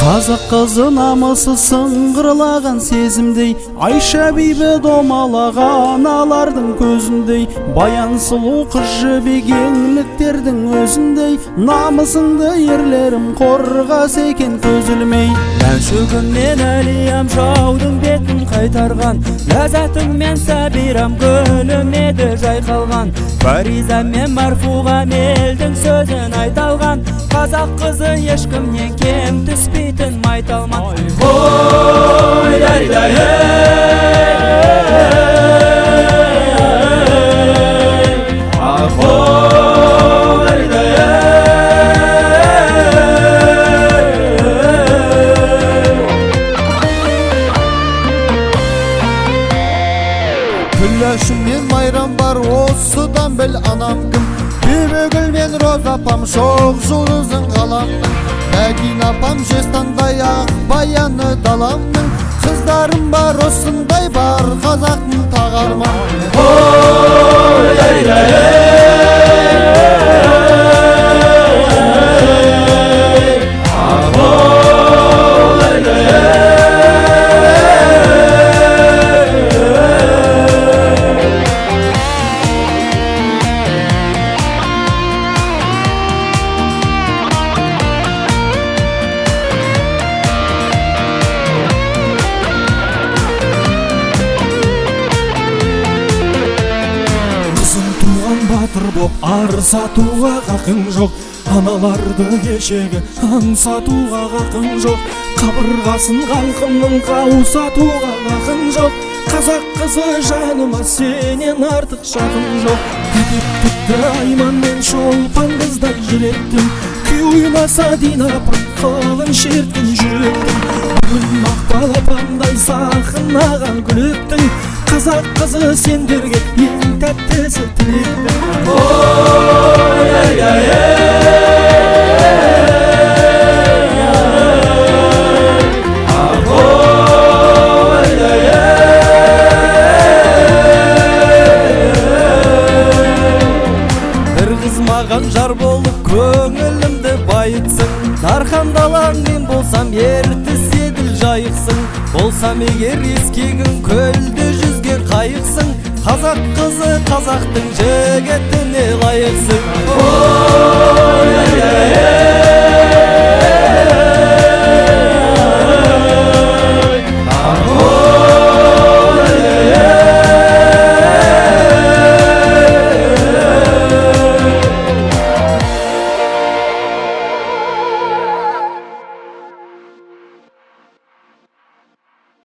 Қазақ қызы намысы сыңғырлаған сезімдей, Айша бибі домалаған алардың көзіндей, баян сұлу қыз жібек еңліктердің өзіндей, намысыңды ерлерім қорғас екен көз ілмей. Мәшүгіммен әлиям жаудың бетін қайтарған, ләззатыңмен сәбирам гүлім еді жайқалған, Фариза мен Марфуға елдің сөзін айталған, қазақ қызы ешкімнен кем түспейтін майталман. Ой, дай-дай, Күлләшіммен майрам бар, осыдан біл анам кім. Бибігүл мен Роза апам шоқ жұлдызың ғаламның, Мәдина апам жестандай ақ баяны даламның, қыздарым бар осындай бар қазақтың тағарман. ой, Батыр боп арсатуға қақың жоқ, аналарды кешегі аңсатуға қақың жоқ, қабырғасын халқымның қаусатуға қақың жоқ, қазақ қызы жаныма сенен артық жақын жоқ. Әдептікті Айман мен Шолпан қыздай жүреттім, күй ойнаса Дина апам қылын шерткен жүректім, бүгін Мақпал апамдай сахнаға күліктің, қазақ қызы сендерге ең тәттісі тілектің. ой, бір қыз маған жар болып көңілімді байытсың, Дархан далаң мен болсам ертіс еділ жайықсың, болсам егер ескегің көлді жүзге қайықсың, қазақ қызы қазақтың жігітіне лайықсың.